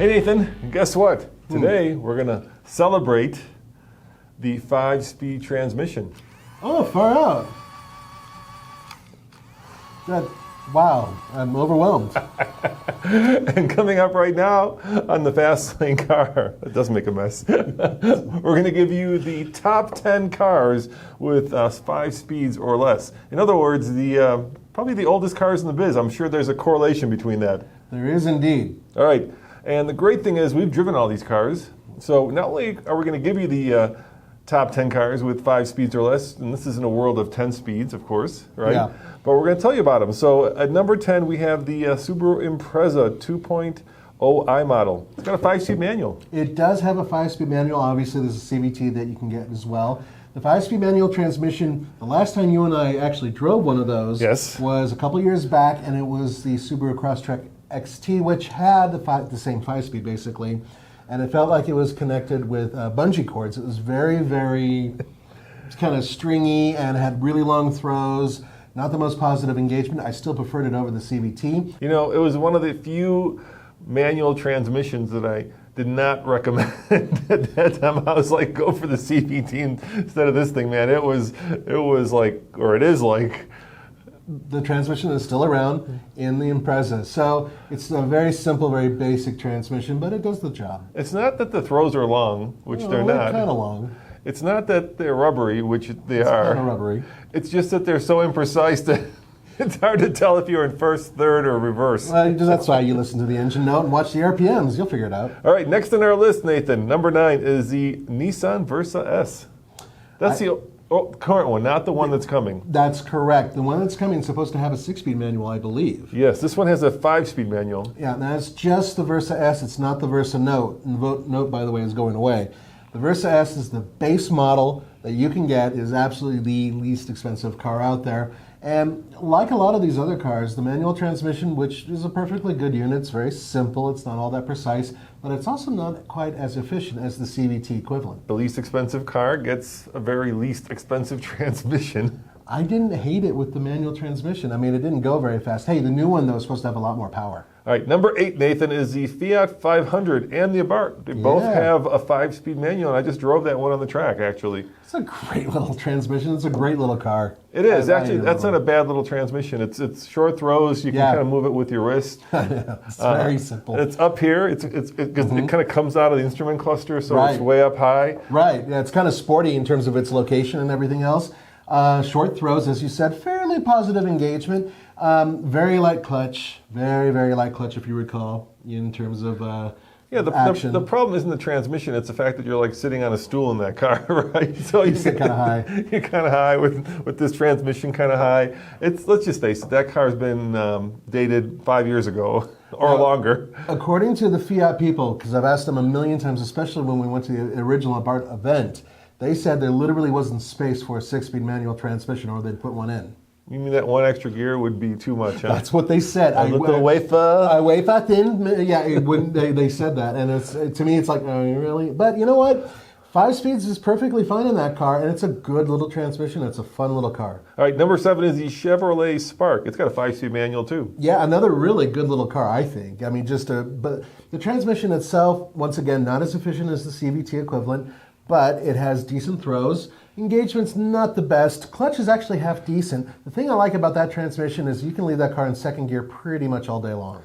Hey Nathan, guess what? Today we're going to celebrate the 5-speed transmission. Oh, far out. Wow, I'm overwhelmed. And coming up right now on the Fast Lane car, it does make a mess. We're going to give you the top 10 cars with 5 speeds or less. In other words, probably the oldest cars in the biz. I'm sure there's a correlation between that. There is indeed. All right. And the great thing is we've driven all these cars. So not only are we going to give you the top 10 cars with 5 speeds or less, and this is in a world of 10 speeds, of course, right? Yeah. But we're going to tell you about them. So at number 10, we have the Subaru Impreza 2.0i model. It's got a 5-speed manual. It does have a 5-speed manual. Obviously, there's a CVT that you can get as well. The 5-speed manual transmission, the last time you and I actually drove one of those was a couple years back, and it was the Subaru Crosstrek XT, which had the same 5-speed basically, and it felt like it was connected with bungee cords. It was very, very kind of stringy and had really long throws. Not the most positive engagement. I still preferred it over the CVT. You know, it was one of the few manual transmissions that I did not recommend at that time. I was like, go for the CVT instead of this thing, man. It was like, or it is like. The transmission is still around in the Impreza. So it's a very simple, very basic transmission, but it does the job. It's not that the throws are long, which they're not. Kind of long. It's not that they're rubbery, which they it's are. Kind of rubbery. It's just that they're so imprecise that it's hard to tell if you're in first, third, or reverse. Well, that's why you listen to the engine note and watch the RPMs. You'll figure it out. All right, next on our list, Nathan, number 9 is the Nissan Versa S. That's the current one, not the one that's coming. That's correct. The one that's coming is supposed to have a 6-speed manual, I believe. Yes, this one has a 5-speed manual. Yeah, that's just the Versa S. It's not the Versa Note. And the Note, by the way, is going away. The Versa S is the base model that you can get. Is absolutely the least expensive car out there. And like a lot of these other cars, the manual transmission, which is a perfectly good unit, it's very simple, it's not all that precise, but it's also not quite as efficient as the CVT equivalent. The least expensive car gets a very least expensive transmission. I didn't hate it with the manual transmission. I mean, it didn't go very fast. Hey, the new one, though, is supposed to have a lot more power. All right, number 8, Nathan, is the Fiat 500 and the Abarth. They both have a 5-speed manual, and I just drove that one on the track, actually. It's a great little transmission. It's a great little car. It is. Actually, that's not a bad little transmission. It's short throws. You can kind of move it with your wrist. It's very simple. It's up here. It kind of comes out of the instrument cluster, so it's way up high. Right. Yeah, it's kind of sporty in terms of its location and everything else. Short throws, as you said, fairly positive engagement. Very light clutch, very, very light clutch, if you recall, in terms of action. The problem isn't the transmission; it's the fact that you're like sitting on a stool in that car, right? So you sit kind of high. You're kind of high with this transmission kind of high. Let's just face it, that car's been dated 5 years ago or longer. According to the Fiat people, because I've asked them a million times, especially when we went to the original Abarth event, they said there literally wasn't space for a 6-speed manual transmission, or they'd put one in. You mean that one extra gear would be too much, huh? That's what they said. A little wafer? A wafer thin. Yeah, it wouldn't, they said that. And to me, it's like, oh, really? But you know what? 5 speeds is perfectly fine in that car, and it's a good little transmission. It's a fun little car. All right, number 7 is the Chevrolet Spark. It's got a 5-speed manual, too. Yeah, another really good little car, I think. I mean, but the transmission itself, once again, not as efficient as the CVT equivalent, but it has decent throws. Engagement's not the best. Clutch is actually half decent. The thing I like about that transmission is you can leave that car in second gear pretty much all day long.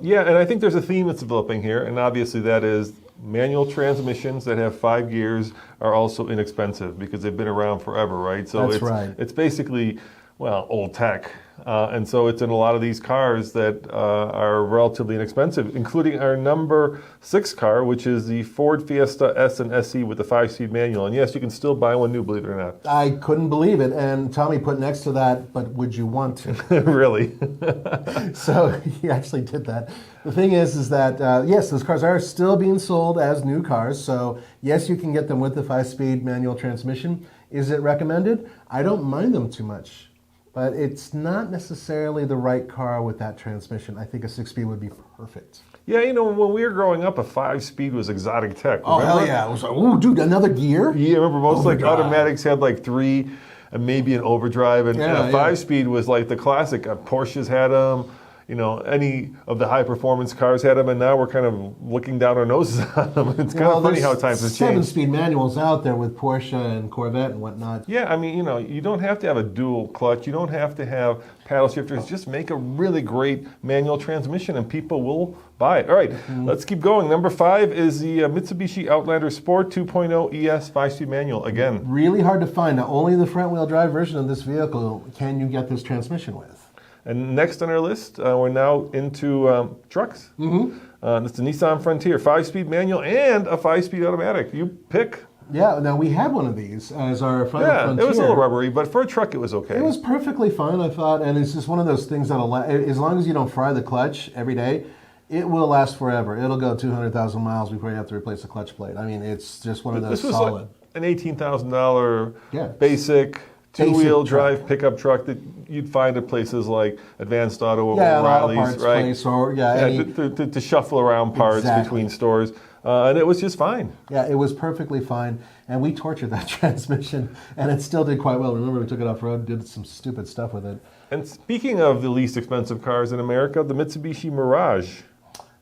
Yeah, and I think there's a theme that's developing here, and obviously that is manual transmissions that have 5 gears are also inexpensive because they've been around forever, right? So it's basically, well, old tech. And so it's in a lot of these cars that are relatively inexpensive, including our number 6 car, which is the Ford Fiesta S and SE with the 5-speed manual. And yes, you can still buy one new, believe it or not. I couldn't believe it. And Tommy put next to that, but would you want to? Really? So he actually did that. The thing is that, yes, those cars are still being sold as new cars. So yes, you can get them with the 5-speed manual transmission. Is it recommended? I don't mind them too much. But it's not necessarily the right car with that transmission. I think a 6-speed would be perfect. Yeah, you know, when we were growing up, a 5-speed was exotic tech. Oh, hell yeah. It was like, oh, dude, another gear? Yeah, remember most automatics had like 3 and maybe an overdrive. And a 5-speed was like the classic. Porsches had them. any of the high-performance cars had them, and now we're kind of looking down our noses on them. It's kind of funny how times have changed. 7-speed manuals out there with Porsche and Corvette and whatnot. Yeah, I mean, you don't have to have a dual clutch. You don't have to have paddle shifters. Just make a really great manual transmission, and people will buy it. All right, let's keep going. Number 5 is the Mitsubishi Outlander Sport 2.0 ES 5-speed manual. Again, really hard to find. Now, only the front-wheel drive version of this vehicle can you get this transmission with. And next on our list, we're now into trucks. It's the Nissan Frontier 5-speed manual and a 5-speed automatic. You pick. Yeah, now we had one of these as our final Frontier. It was a little rubbery, but for a truck it was okay. It was perfectly fine, I thought, and it's just one of those things that'll, as long as you don't fry the clutch every day, it will last forever. It'll go 200,000 miles before you have to replace the clutch plate. I mean, it's just one of those solid. This was like an $18,000 basic two-wheel drive pickup truck that you'd find at places like Advanced Auto or O'Reilly's, right? Place or, to shuffle around parts between stores. And it was just fine. Yeah, it was perfectly fine. And we tortured that transmission, and it still did quite well. Remember, we took it off-road, did some stupid stuff with it. And speaking of the least expensive cars in America, the Mitsubishi Mirage.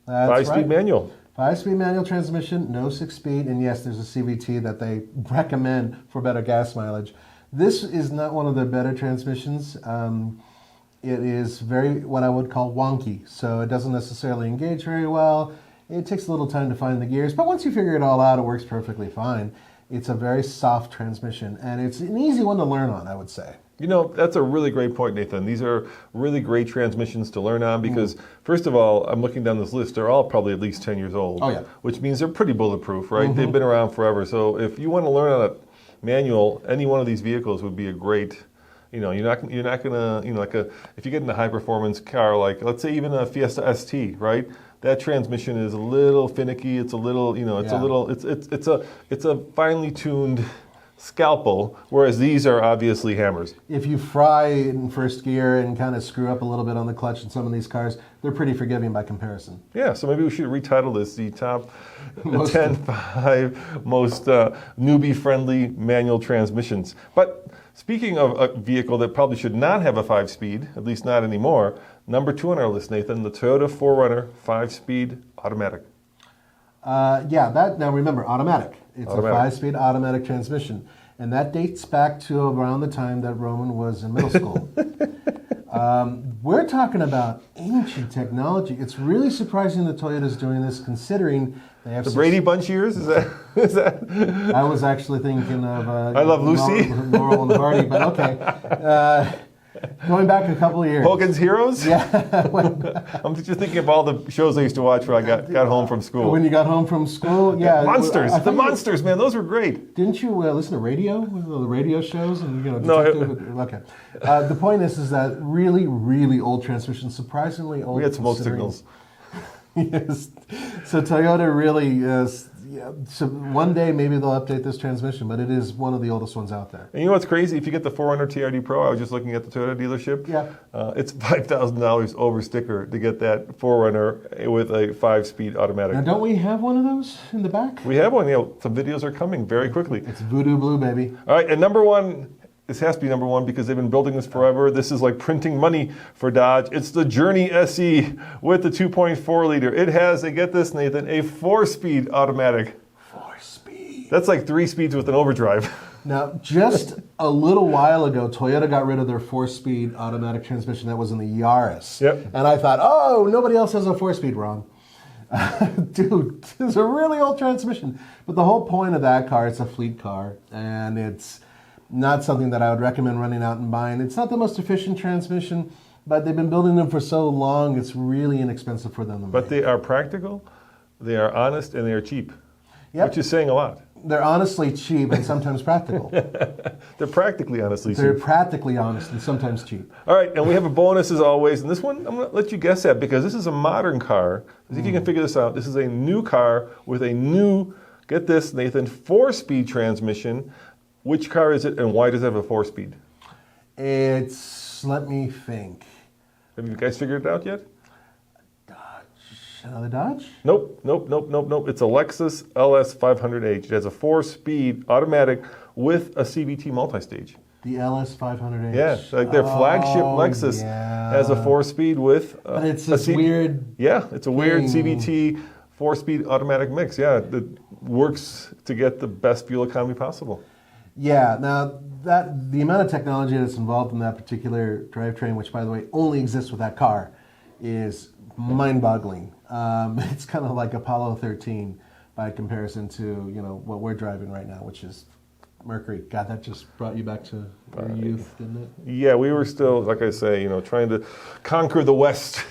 5-speed manual. 5-speed manual transmission, no 6-speed, and yes, there's a CVT that they recommend for better gas mileage. This is not one of the better transmissions. It is very, what I would call wonky, so it doesn't necessarily engage very well. It takes a little time to find the gears, but once you figure it all out, it works perfectly fine. It's a very soft transmission, and it's an easy one to learn on, I would say. That's a really great point, Nathan. These are really great transmissions to learn on because, first of all, I'm looking down this list, they're all probably at least 10 years old. Oh, yeah. Which means they're pretty bulletproof, right? They've been around forever. So if you want to learn on a manual, any one of these vehicles would be a great, you're not gonna, if you get in a high performance car, like let's say even a Fiesta ST, right? That transmission is a little finicky. It's a little, it's a finely tuned scalpel, whereas these are obviously hammers. If you fry in first gear and kind of screw up a little bit on the clutch in some of these cars, they're pretty forgiving by comparison. Yeah, so maybe we should retitle this the top 10 most newbie-friendly manual transmissions. But speaking of a vehicle that probably should not have a 5-speed, at least not anymore, number 2 on our list, Nathan, the Toyota 4Runner 5-speed automatic. Now remember, automatic. It's a 5-speed automatic transmission. And that dates back to around the time that Roman was in middle school. We're talking about ancient technology. It's really surprising that Toyota's doing this, considering they have the Brady Bunch years. Is that? I was actually thinking of I Love Lucy, Laurel and Hardy, but okay. Going back a couple of years. Hogan's Heroes? Yeah. I'm just thinking of all the shows I used to watch when I got home from school. When you got home from school? Yeah. Monsters. The Monsters, man. Those were great. Didn't you listen to radio? The radio shows? And, no. Okay. The point is that really, really old transmission, surprisingly old. We had smoke signals. Yes. So Toyota really is. Yeah, so one day maybe they'll update this transmission, but it is one of the oldest ones out there. And you know what's crazy? If you get the 4Runner TRD Pro, I was just looking at the Toyota dealership. Yeah. It's $5,000 over sticker to get that 4Runner with a 5-speed automatic. Now, don't we have one of those in the back? We have one. Some videos are coming very quickly. It's voodoo blue, baby. All right, and number 1. This has to be number 1 because they've been building this forever. This is like printing money for Dodge. It's the Journey SE with the 2.4 liter. It has, get this, Nathan, a 4-speed automatic. 4-speed. That's like 3 speeds with an overdrive. Now, just a little while ago, Toyota got rid of their 4-speed automatic transmission that was in the Yaris. Yep. And I thought, oh, nobody else has a 4-speed, wrong. Dude, it's a really old transmission. But the whole point of that car, it's a fleet car, and it's not something that I would recommend running out and buying. It's not the most efficient transmission, but they've been building them for so long, it's really inexpensive for them to make. But they are practical, they are honest, and they are cheap, which is saying a lot. They're honestly cheap and sometimes practical. They're practically honestly cheap. They're practically honest and sometimes cheap. All right, and we have a bonus as always, and this one I'm going to let you guess at because this is a modern car. See if you can figure this out. This is a new car with a new, get this, Nathan, 4-speed transmission. Which car is it, and why does it have a 4-speed? It's, let me think. Have you guys figured it out yet? Dodge. Another Dodge? Nope. It's a Lexus LS 500H. It has a 4-speed automatic with a CVT multi-stage. The LS 500H. Yeah, like their flagship Lexus has a 4-speed with. But it's this weird. Yeah, it's a weird CVT 4-speed automatic mix. Yeah, that works to get the best fuel economy possible. Yeah. Now the amount of technology that's involved in that particular drivetrain, which by the way only exists with that car, is mind-boggling. It's kind of like Apollo 13 by comparison to what we're driving right now, which is Mercury. God, that just brought you back to your youth, didn't it? Yeah, we were still, like I say, trying to conquer the West.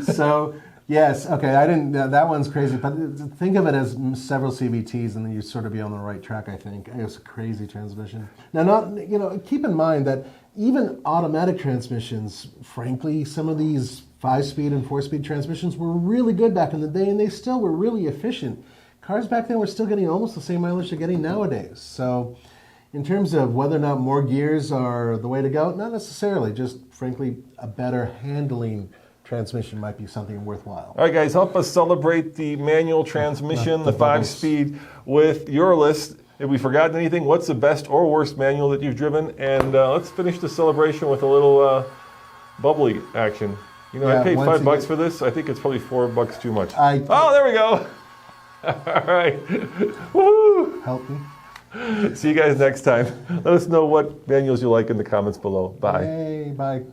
So, yes, okay, I didn't. That one's crazy, but think of it as several CVTs, and then you sort of be on the right track. I think it was a crazy transmission. Now, keep in mind that even automatic transmissions, frankly, some of these 5-speed and 4-speed transmissions were really good back in the day, and they still were really efficient. Cars back then were still getting almost the same mileage they're getting nowadays. So in terms of whether or not more gears are the way to go, not necessarily. Just frankly, a better handling transmission might be something worthwhile. All right, guys, help us celebrate the manual transmission, the 5-speed, with your list. Have we forgotten anything? What's the best or worst manual that you've driven? And let's finish the celebration with a little bubbly action. I paid $5 for this. I think it's probably $4 too much. Oh, there we go. All right. Woo! Help me. See you guys next time. Let us know what manuals you like in the comments below. Bye. Hey, bye.